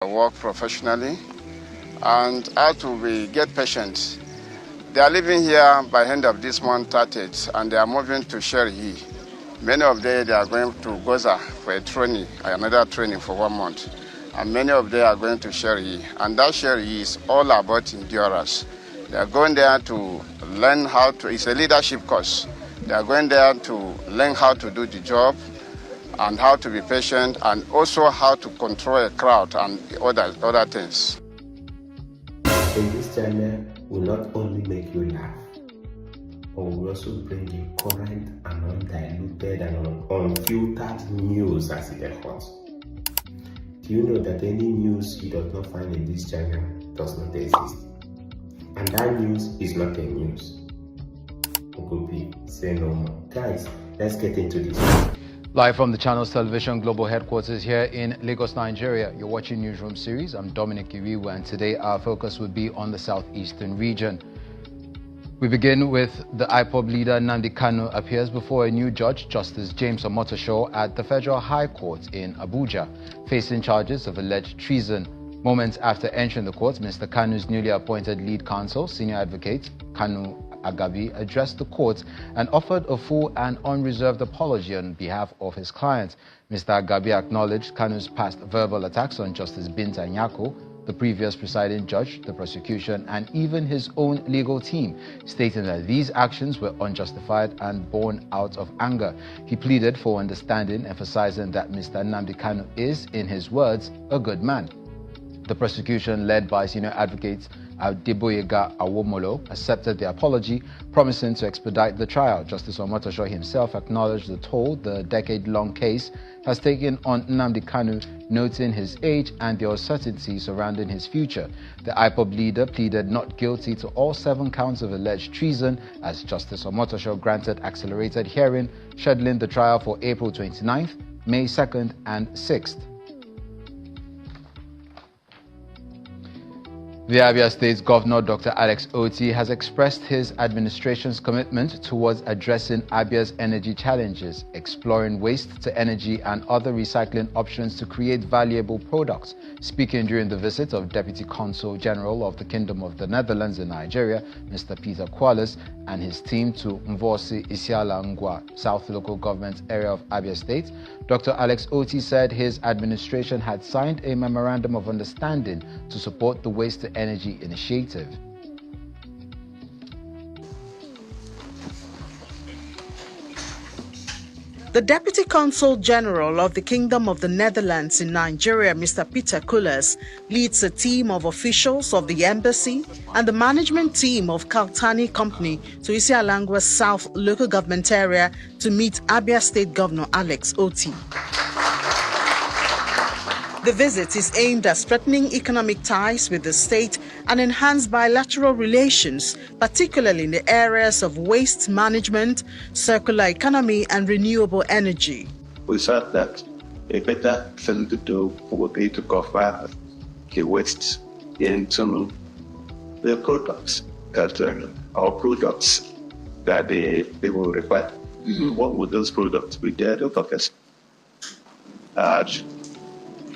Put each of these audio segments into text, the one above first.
work professionally and how to get patients. They are living here by end of this month 30th, and they are moving to Sherry. Many of them they are going to Goza for a training, another training for 1 month. And many of them are going to Sherry. And that Sherry is all about endurance. They are going there to learn how to, it's a leadership course. They are going there to learn how to do the job and how to be patient, and also how to control a crowd and other things. In this channel, will not only make you laugh, but will also bring you current and undiluted and unfiltered news as it is hot. Do you know that any news you do not find in this channel does not exist? And that news is not a news. Ogobi, say no more. Guys, let's get into this. Live from the Channels Television Global Headquarters here in Lagos, Nigeria, you're watching Newsroom Series. I'm Dominic Iriwu, and today our focus will be on the southeastern region. We begin with the IPOB leader Nnamdi Kanu appears before a new judge, Justice James Omotosho, at the Federal High Court in Abuja, facing charges of alleged treason. Moments after entering the court, Mr. Kanu's newly appointed lead counsel, senior advocate Kanu Agabi, addressed the court and offered a full and unreserved apology on behalf of his client. Mr. Agabi acknowledged Kanu's past verbal attacks on Justice Binta Nyako, the previous presiding judge, the prosecution, and even his own legal team, stating that these actions were unjustified and born out of anger. He pleaded for understanding, emphasizing that Mr. Nnamdi Kanu is, in his words, a good man. The prosecution, led by senior advocate Adeboyega Awomolo, accepted the apology, promising to expedite the trial. Justice Omotosho himself acknowledged the toll the decade-long case has taken on Nnamdi Kanu, noting his age and the uncertainty surrounding his future. The IPOB leader pleaded not guilty to all 7 counts of alleged treason, as Justice Omotosho granted accelerated hearing, scheduling the trial for April 29th, May 2nd, and 6th. The Abia State Governor, Dr. Alex Otti, has expressed his administration's commitment towards addressing Abia's energy challenges, exploring waste to energy and other recycling options to create valuable products. Speaking during the visit of Deputy Consul General of the Kingdom of the Netherlands in Nigeria, Mr. Peter Qualis, and his team to Mvosi Isiala Ngwa, South Local Government Area of Abia State, Dr. Alex Otti said his administration had signed a memorandum of understanding to support the Waste to Energy initiative. The Deputy Consul General of the Kingdom of the Netherlands in Nigeria, Mr. Peter Qualis, leads a team of officials of the embassy and the management team of Kaltani Company to Isiala Ngwa South Local Government Area to meet Abia State Governor Alex Otti. The visit is aimed at strengthening economic ties with the state and enhance bilateral relations, particularly in the areas of waste management, circular economy, and renewable energy. We thought that a better thing to do would be to cover the waste into the products that our products that they will require. What would those products be there to focus?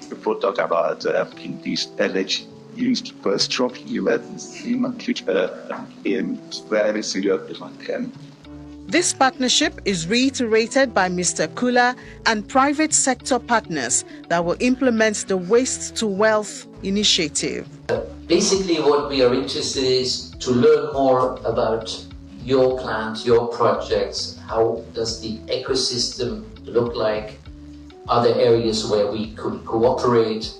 People talk about this energy used for strong humans in very serious demand. This partnership is reiterated by Mr. Kula and private sector partners that will implement the Waste to Wealth initiative. Basically, what we are interested in is to learn more about your plant, your projects. How does the ecosystem look like? Are there areas where we could cooperate,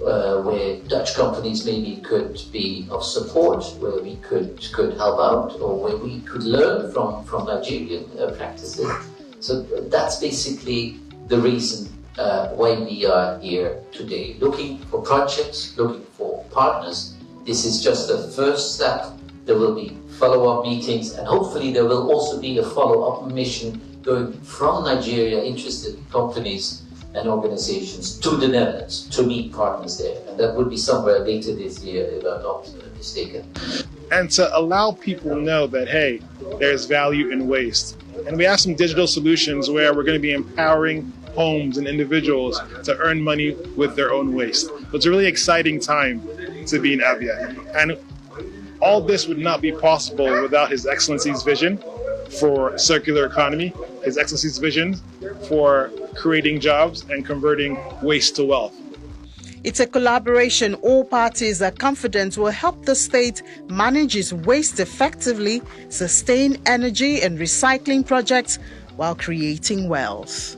where Dutch companies maybe could be of support, where we could help out, or where we could learn from Nigerian practices? So that's basically the reason why we are here today, looking for projects, looking for partners. This is just the first step. There will be follow-up meetings, and hopefully there will also be a follow-up mission going from Nigeria, interested companies and organizations, to the Netherlands to meet partners there. And that would be somewhere later this year, if I'm not mistaken. And to allow people know that, hey, there's value in waste. And we have some digital solutions where we're going to be empowering homes and individuals to earn money with their own waste. So it's a really exciting time to be in Abia. And all this would not be possible without His Excellency's vision for circular economy, His Excellency's vision for creating jobs and converting waste to wealth. It's a collaboration all parties are confident will help the state manage its waste effectively, sustain energy and recycling projects while creating wealth.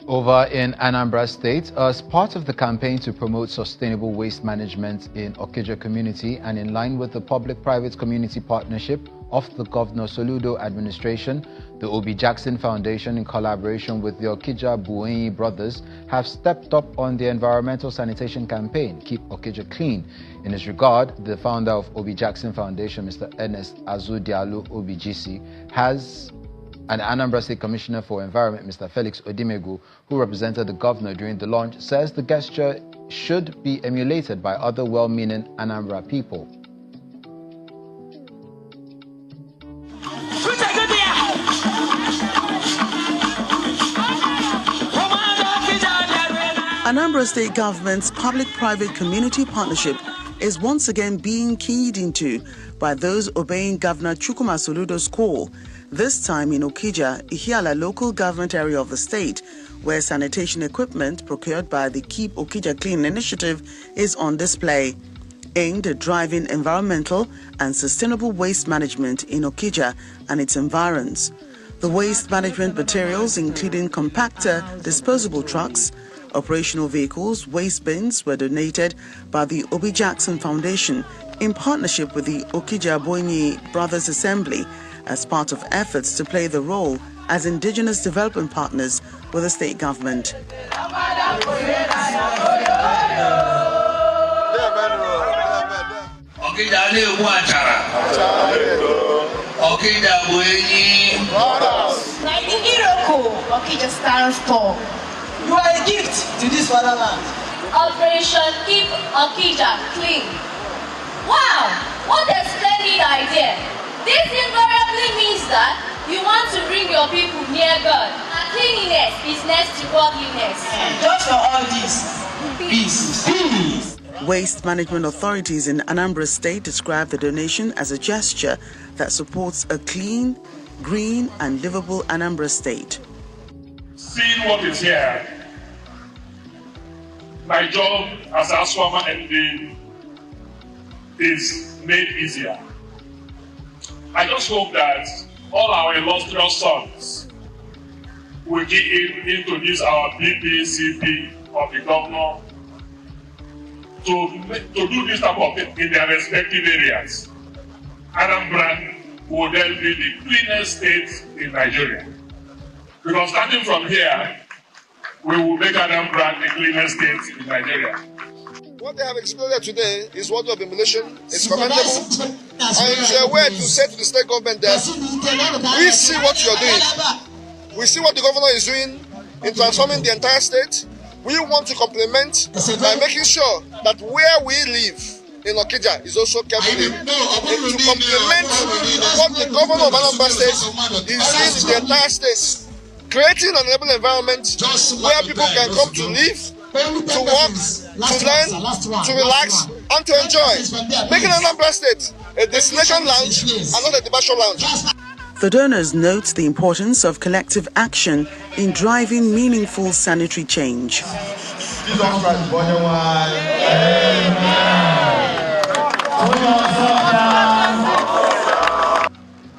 Over in Anambra State, as part of the campaign to promote sustainable waste management in Okija community and in line with the public-private community partnership of the Governor Soludo administration, the Obi Jackson Foundation, in collaboration with the Okija Buenyi brothers, have stepped up on the environmental sanitation campaign, Keep Okija Clean. In this regard, the founder of Obi Jackson Foundation, Mr. Ernest Azu Diallo OBGC, has an Anambra State Commissioner for Environment, Mr. Felix Odimegu, who represented the governor during the launch, says the gesture should be emulated by other well-meaning Anambra people. Anambra State Government's public-private community partnership is once again being keyed into by those obeying Governor Chukwuma Soludo's call, this time in Okija, Ihiala local government area of the state, where sanitation equipment procured by the Keep Okija Clean initiative is on display, aimed at driving environmental and sustainable waste management in Okija and its environs. The waste management materials, including compactor, disposable trucks, operational vehicles, waste bins, were donated by the Obi Jackson Foundation in partnership with the Okija Buenyi Brothers Assembly as part of efforts to play the role as indigenous development partners with the state government. Okija stands for. You are a gift to this fatherland. Operation Keep Okija Clean. Wow, what a splendid idea. This invariably means that you want to bring your people near God. And cleanliness is next to godliness. Just for all this, peace. Waste management authorities in Anambra State describe the donation as a gesture that supports a clean, green, and livable Anambra State. Seeing what is here, my job as ASWAMA MD is made easier. I just hope that all our illustrious sons will introduce our BPCP of the governor to do this type of thing in their respective areas. Anambra will then be the cleanest state in Nigeria. Because starting from here, we will make Anambra the cleanest state in Nigeria. What they have exploded today is worthy of emulation. It's commendable. And it's a way to say to the state government that we see what you're doing. We see what the governor is doing in transforming the entire state. We want to complement by making sure that where we live in Okija is also kept in. To complement what the governor of Anambra State is doing in the entire state. Creating an enabling environment where people can come to live, to work, to learn, to relax, and to enjoy. Making Anambra State a destination lounge and not a departure lounge. The donors note the importance of collective action in driving meaningful sanitary change. Jesus Christ,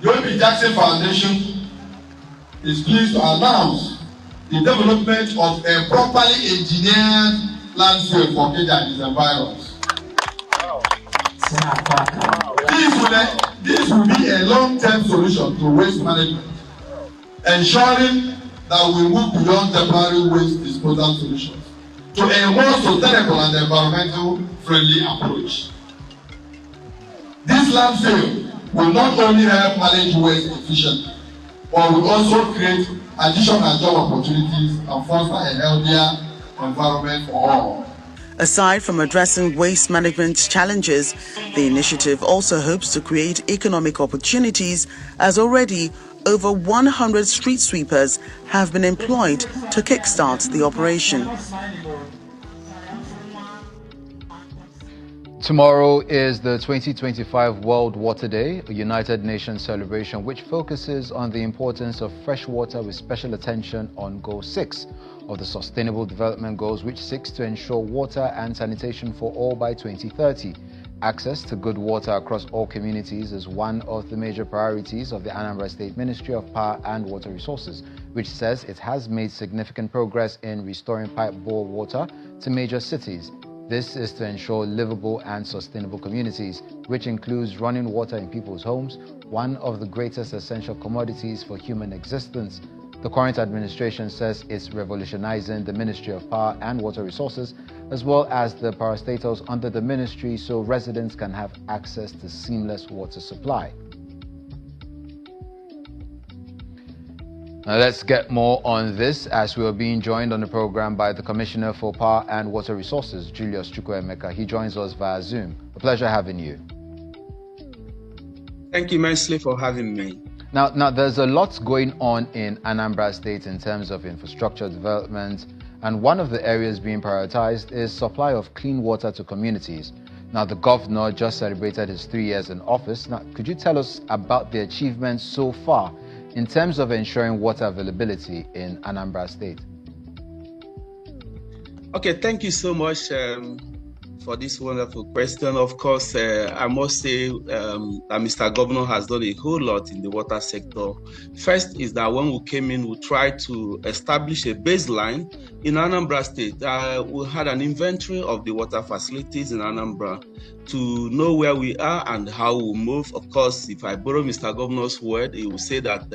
the Obi Jackson Foundation is pleased to announce the development of a properly engineered landscape for Okija and its environs. This will be a long-term solution to waste management, ensuring that we move beyond temporary waste disposal solutions to a more sustainable and environmental friendly approach. This landscape will not only help manage waste efficiently, but will also create additional job opportunities and foster a healthier environment for all. Aside from addressing waste management challenges, the initiative also hopes to create economic opportunities, as already over 100 street sweepers have been employed to kickstart the operation. Tomorrow is the 2025 World Water Day, a United Nations celebration which focuses on the importance of fresh water with special attention on Goal 6 of the Sustainable Development Goals, which seeks to ensure water and sanitation for all by 2030. Access to good water across all communities is one of the major priorities of the Anambra State Ministry of Power and Water Resources, which says it has made significant progress in restoring pipe-bore water to major cities. This is to ensure livable and sustainable communities, which includes running water in people's homes, one of the greatest essential commodities for human existence. The current administration says it's revolutionizing the Ministry of Power and Water Resources, as well as the parastatals under the ministry, so residents can have access to seamless water supply. Now let's get more on this as we are being joined on the program by the Commissioner for Power and Water Resources, Julius Chukwuemeka. He joins us via Zoom. A pleasure having you. Thank you immensely for having me. Now there's a lot going on in Anambra State in terms of infrastructure development, and one of the areas being prioritized is supply of clean water to communities. Now the governor just celebrated his 3 years in office. Now could you tell us about the achievements so far in terms of ensuring water availability in Anambra State? Okay, thank you so much for this wonderful question. Of course, I must say that Mr. Governor has done a whole lot in the water sector. First is that when we came in, we tried to establish a baseline in Anambra State. We had an inventory of the water facilities in Anambra to know where we are and how we move. Of course, if I borrow Mr. Governor's word, he will say that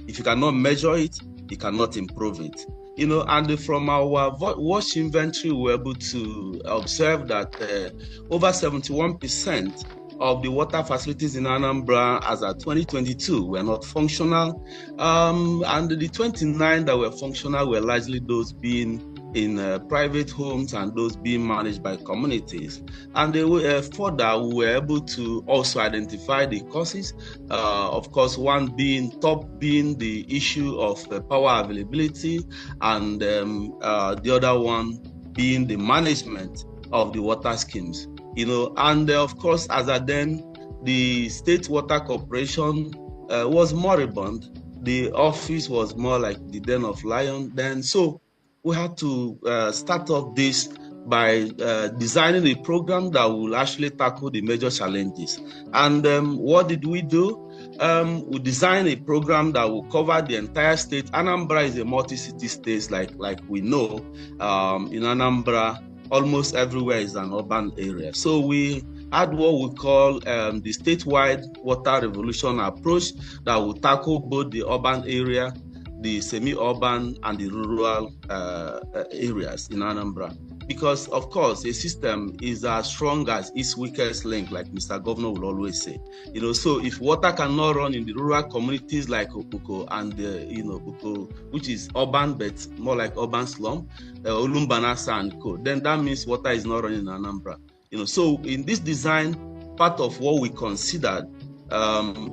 if you cannot measure it, you cannot improve it. You know, and from our watch inventory, we were able to observe that over 71% of the water facilities in Anambra as at 2022 were not functional. And the 29 that were functional were largely those being in private homes and those being managed by communities. And further, we were able to also identify the causes. Of course, one being the issue of power availability, and the other one being the management of the water schemes. You know, and of course, as at then, the State Water Corporation was moribund. The office was more like the den of lions then. So we had to start off this by designing a program that will actually tackle the major challenges. And what did we do? We designed a program that will cover the entire state. Anambra is a multi-city state, like we know. In Anambra, almost everywhere is an urban area. So we had what we call the statewide water revolution approach that will tackle both the urban area, the semi-urban and the rural areas in Anambra. Because, of course, a system is as strong as its weakest link, like Mr. Governor will always say. You know, so if water cannot run in the rural communities like Okuko and, Okuko, which is urban, but more like urban slum, Olumbanasa and Co., then that means water is not running in Anambra. You know, so in this design, part of what we considered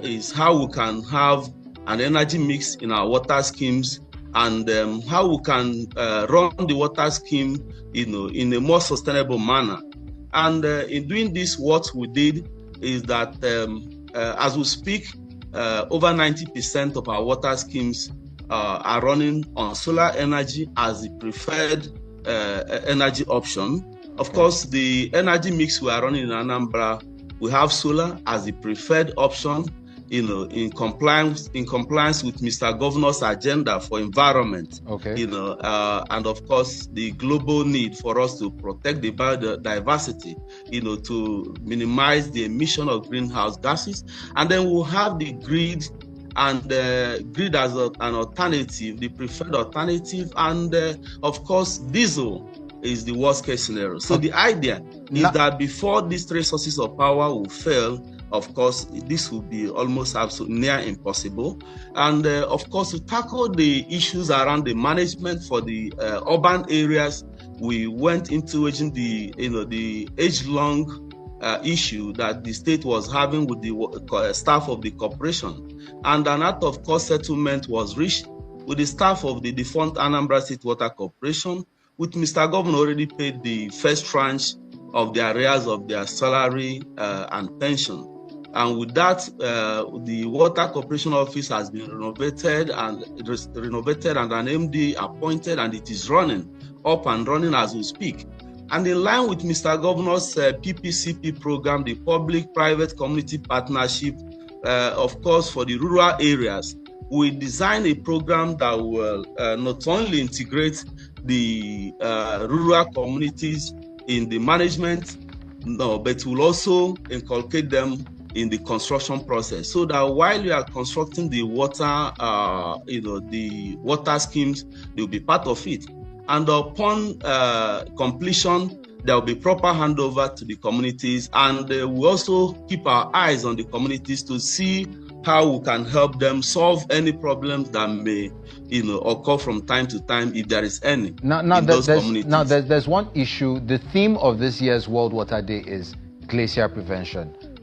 is how we can have an energy mix in our water schemes, and how we can run the water scheme, in a more sustainable manner. And in doing this, what we did is that as we speak, over 90% of our water schemes are running on solar energy as the preferred energy option. Of course, the energy mix we are running in Anambra, we have solar as the preferred option, in compliance with Mr. Governor's agenda for environment. Okay. And of course the global need for us to protect the biodiversity, to minimize the emission of greenhouse gases. And then we'll have the grid, and grid as an alternative, the preferred alternative, and of course diesel is the worst case scenario. So the idea is that before these three sources of power will fail, of course, this will be almost absolutely near impossible. And of course, to tackle the issues around the management for the urban areas, we went into the age-long issue that the state was having with the staff of the corporation, and an act of court settlement was reached with the staff of the defunct Anambra State Water Corporation, which Mr. Governor already paid the first tranche of the arrears of their salary and pension. And with that, the Water Corporation office has been renovated and an MD appointed, and it is up and running as we speak. And in line with Mr. Governor's PPCP program, the Public-Private Community Partnership, of course, for the rural areas, we designed a program that will not only integrate the rural communities in the management, but will also inculcate them in the construction process, so that while you are constructing the water, the water schemes, they will be part of it. And upon completion, there will be proper handover to the communities, and we also keep our eyes on the communities to see how we can help them solve any problems that may, occur from time to time, if there is any, in those communities. Now, there's one issue. The theme of this year's World Water Day is glacier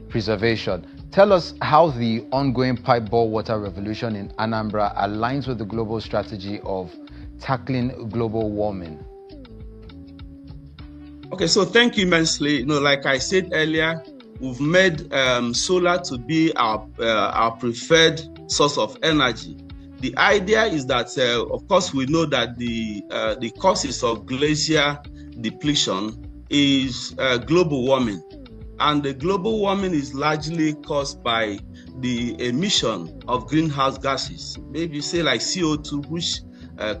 preservation. Tell us how the ongoing pipe bore water revolution in Anambra aligns with the global strategy of tackling global warming. Okay, so thank you immensely. Like I said earlier, we've made solar to be our preferred source of energy. The idea is that, of course, we know that the causes of glacier depletion is global warming. And the global warming is largely caused by the emission of greenhouse gases. Maybe say like CO2, which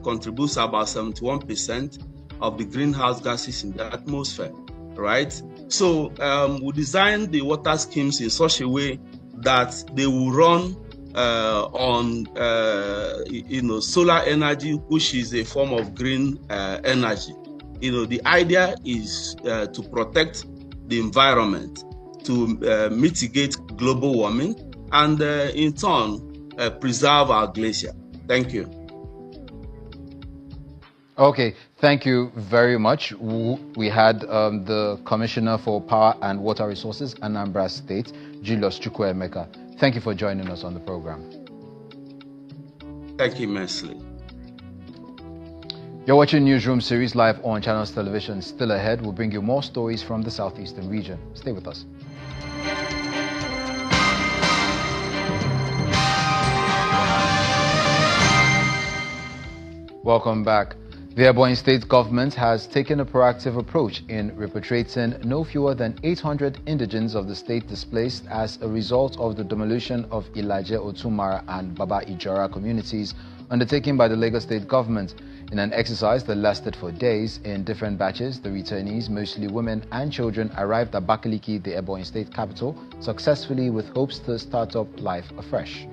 contributes about 71% of the greenhouse gases in the atmosphere, right? So we designed the water schemes in such a way that they will run on solar energy, which is a form of green energy. The idea is to protect the environment, to mitigate global warming, and in turn preserve our glacier. Thank you. Okay, thank you very much. We had the Commissioner for Power and Water Resources, Anambra State, Julius Chukwuemeka. Thank you for joining us on the program. Thank you immensely. You're watching Newsroom Series live on Channels Television. Still ahead, we'll bring you more stories from the southeastern region. Stay with us. Welcome back. The Ebonyi State government has taken a proactive approach in repatriating no fewer than 800 indigents of the state displaced as a result of the demolition of Ilaje Otumara and Baba Ijara communities undertaken by the Lagos State government. In an exercise that lasted for days in different batches, the returnees, mostly women and children, arrived at Abakaliki, the Ebonyi State capital, successfully with hopes to start up life afresh.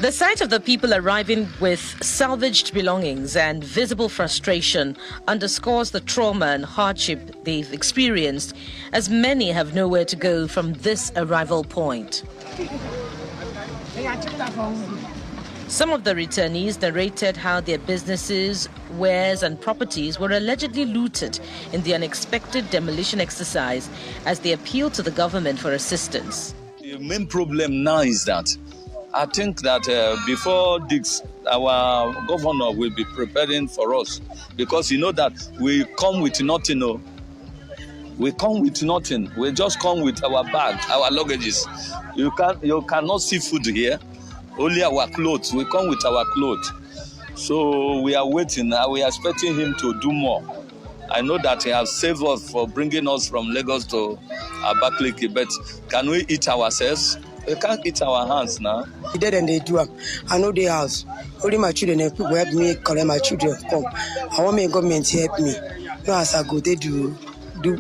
The sight of the people arriving with salvaged belongings and visible frustration underscores the trauma and hardship they've experienced, as many have nowhere to go from this arrival point. Some of the returnees narrated how their businesses, wares and properties were allegedly looted in the unexpected demolition exercise as they appealed to the government for assistance. The main problem now is that I think that before this, our governor will be preparing for us, because you know that we come with nothing. We come with nothing. We just come with our bag, our luggages. You cannot see food here. Only our clothes. We come with our clothes. So we are waiting. We are expecting him to do more. I know that he has saved us for bringing us from Lagos to Abakaliki, but can we eat ourselves? We can't eat our hands now. They did and they do. I know the house. Only my children and people help me collect my children. Come. I want my government to help me. No, as I go, they do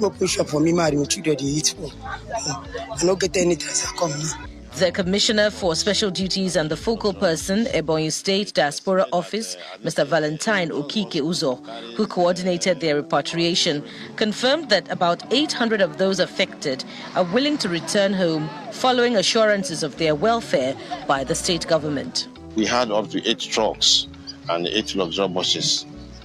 open shop for me, my children, they eat for. I don't get anything as I come now. The Commissioner for Special Duties and the focal person, Ebonyi State Diaspora Office, Mr. Valentine Okike Uzo, who coordinated their repatriation, confirmed that about 800 of those affected are willing to return home following assurances of their welfare by the state government. We had up to 8 trucks and 8 luxury buses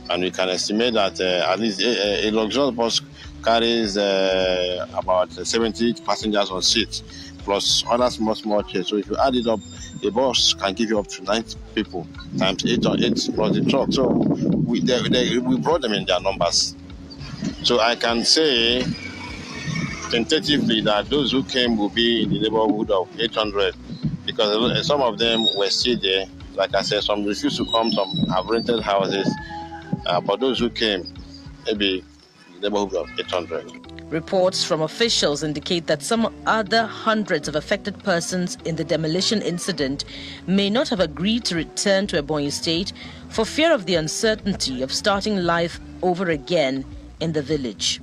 And we can estimate that at least a luxurious bus carries about 70 passengers on seats, plus other small chairs. So if you add it up, the bus can give you up to 90 people times 8 plus the truck. So we brought them in their numbers. So I can say tentatively that those who came will be in the neighborhood of 800, because some of them were still there. Like I said, some refused to come, some have rented houses. But those who came, maybe in the neighborhood of 800. Reports from officials indicate that some other hundreds of affected persons in the demolition incident may not have agreed to return to Ebonyi State for fear of the uncertainty of starting life over again in the village.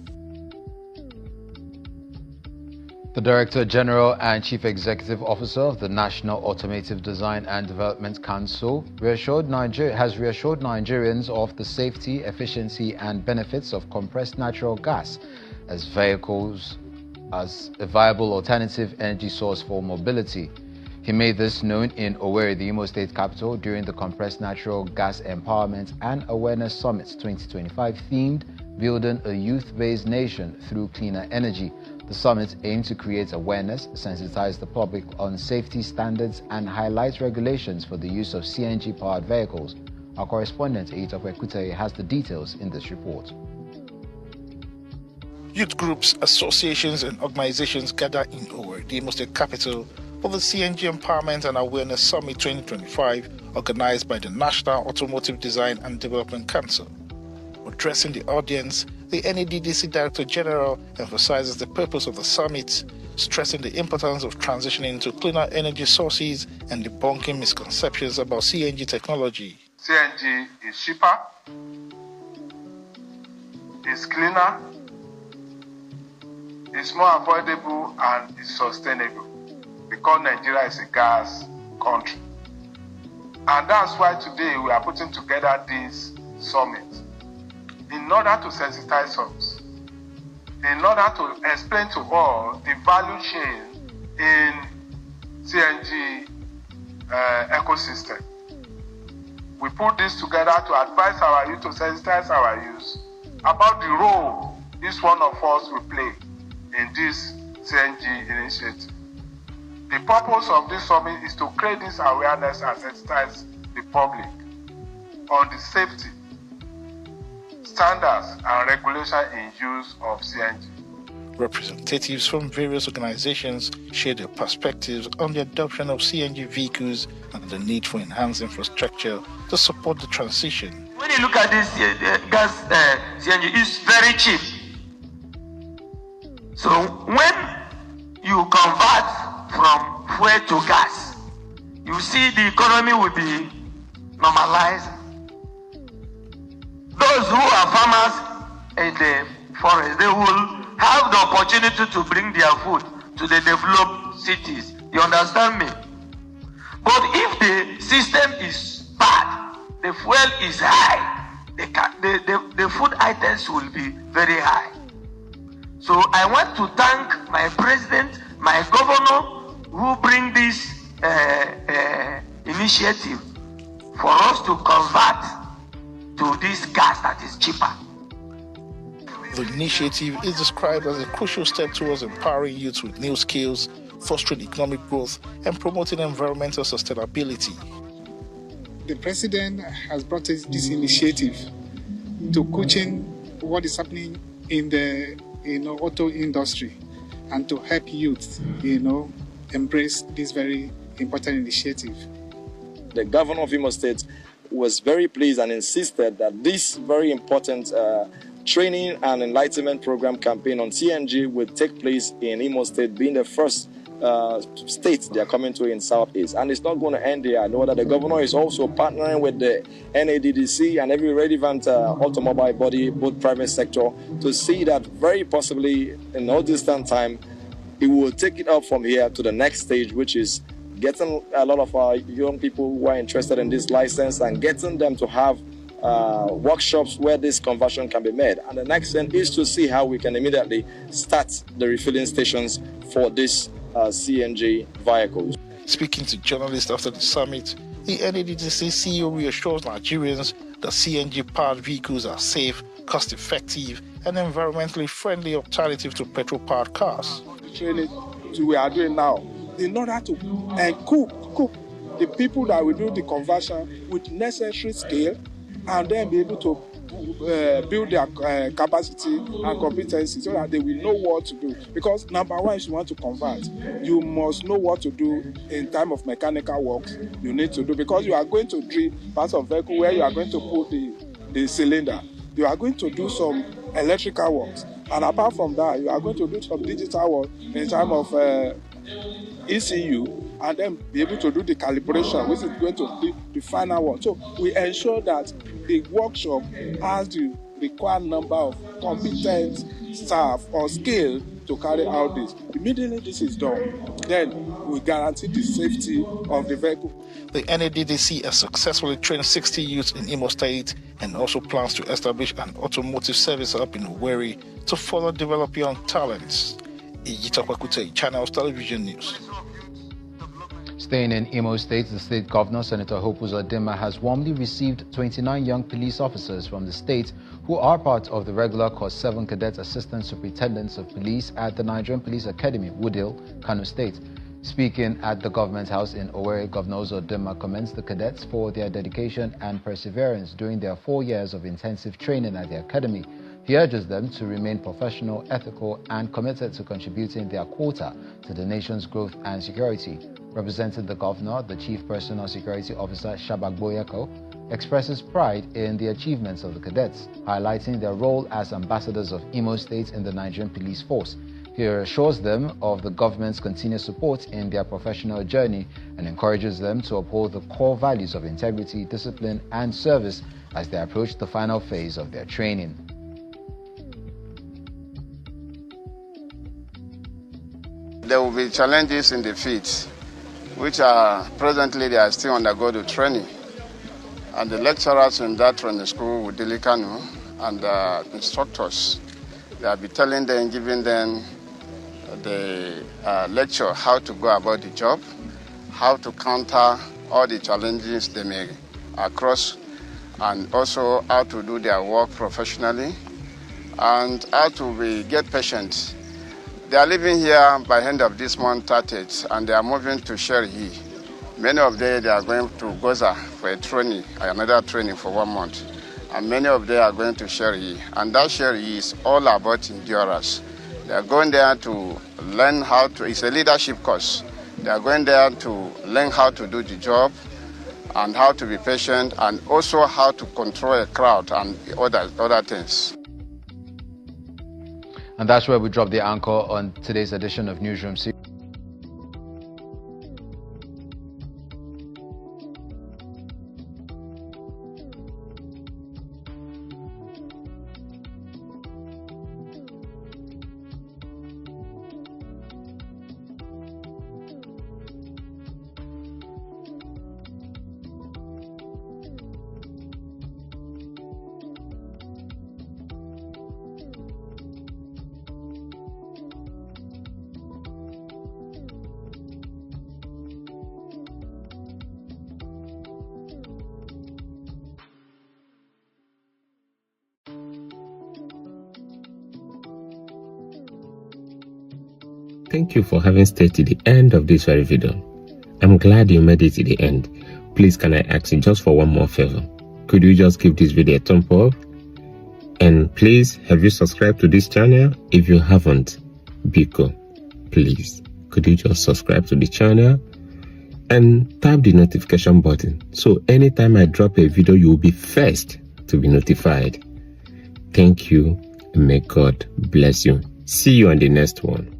The Director General and Chief Executive Officer of the National Automotive Design and Development Council has reassured Nigerians of the safety, efficiency and benefits of compressed natural gas as a viable alternative energy source for mobility. He made this known in Owerri, the Imo State capital, during the Compressed Natural Gas Empowerment and Awareness Summit 2025 themed Building a Youth-Based Nation Through Cleaner Energy. The summit aimed to create awareness, sensitize the public on safety standards and highlight regulations for the use of CNG-powered vehicles. Our correspondent, Eitope Kutaye, has the details in this report. Youth groups, associations and organizations gather in Owerri, the Imo State capital, for the CNG Empowerment and Awareness Summit 2025, organized by the National Automotive Design and Development Council. Addressing the audience, the NADDC Director General emphasizes the purpose of the summit, stressing the importance of transitioning to cleaner energy sources and debunking misconceptions about CNG technology. CNG is cheaper, is cleaner, is more affordable, and is sustainable, because Nigeria is a gas country. And that's why today we are putting together this summit, in order to sensitize us, in order to explain to all the value chain in CNG ecosystem. We put this together to advise our youth, to sensitize our youth about the role each one of us will play in this CNG initiative. The purpose of this summit is to create this awareness and sensitize the public on the safety, standards and regulation in use of CNG. Representatives from various organizations share their perspectives on the adoption of CNG vehicles and the need for enhanced infrastructure to support the transition. When you look at this gas CNG, it's very cheap. So when you convert from fuel to gas, you see the economy will be normalized. Those who are farmers in the forest, they will have the opportunity to bring their food to the developed cities. You understand me? But if the system is bad, the fuel is high, the food items will be very high. So I want to thank my president, my governor, who bring this initiative for us to convert to this gas that is cheaper. The initiative is described as a crucial step towards empowering youth with new skills, fostering economic growth, and promoting environmental sustainability. The president has brought this initiative to coaching what is happening in the auto industry and to help youth, embrace this very important initiative. The governor of Imo State was very pleased and insisted that this very important training and enlightenment program campaign on CNG would take place in Imo State, being the first state they are coming to in Southeast. And it's not going to end here. I know that the governor is also partnering with the NADDC and every relevant automobile body, both private sector, to see that very possibly in no distant time, it will take it up from here to the next stage, which is getting a lot of our young people who are interested in this license and getting them to have workshops where this conversion can be made. And the next thing is to see how we can immediately start the refilling stations for this CNG vehicles. Speaking to journalists after the summit, the NADDC CEO reassures Nigerians that CNG-powered vehicles are safe, cost-effective, and environmentally friendly alternative to petrol-powered cars. Training we are doing now in order to equip the people that will do the conversion with necessary skill and then be able to build their capacity and competency so that they will know what to do. Because number one, if you want to convert, you must know what to do in time of mechanical works you need to do, because you are going to drill parts of vehicle where you are going to put the cylinder. You are going to do some electrical works. And apart from that, you are going to do some digital work in terms of ECU, and then be able to do the calibration, which is going to be the final one. So we ensure that the workshop has the required number of competent staff or skill to carry out this. Immediately this is done, then we guarantee the safety of the vehicle. The NADDC has successfully trained 60 youths in Imo State and also plans to establish an automotive service hub in Owerri to further develop young talents. Ijitakwakute, Channels Television News. Staying in Imo State, the state governor, Senator Hope Uzodinma, has warmly received 29 young police officers from the state who are part of the regular Course 7 Cadet Assistant Superintendents of Police at the Nigerian Police Academy, Woodhill, Kano State. Speaking at the Government House in Owerri, Governor Uzodinma commends the cadets for their dedication and perseverance during their 4 years of intensive training at the academy. He urges them to remain professional, ethical, and committed to contributing their quota to the nation's growth and security. Representing the governor, the Chief Personal Security Officer, Shabak Boyako, expresses pride in the achievements of the cadets, highlighting their role as ambassadors of Imo State in the Nigerian police force. He assures them of the government's continued support in their professional journey and encourages them to uphold the core values of integrity, discipline, and service as they approach the final phase of their training. There will be challenges in the field, which are presently they are still undergo the training. And the lecturers in that training school with Delikanu and the instructors, they will be telling them, giving them the lecture how to go about the job, how to counter all the challenges they may cross, and also how to do their work professionally, and how to get patient. They are living here by the end of this month, 30th, and they are moving to Sherry. Many of them, they are going to Goza for a training, another training for 1 month. And many of them are going to Sherry. And that Sherry is all about endurance. They are going there to learn how to, it's a leadership course. They are going there to learn how to do the job and how to be patient, and also how to control a crowd and other things. And that's where we drop the anchor on today's edition of Newsroom Series. Thank you for having stayed to the end of this very video. I'm glad you made it to the end. Please, can I ask you just for one more favor? Could you just give this video a thumb up? And please, have you subscribed to this channel? If you haven't, Biko, please, could you just subscribe to the channel and tap the notification button, so anytime I drop a video, you will be first to be notified. Thank you, and may God bless you. See you on the next one.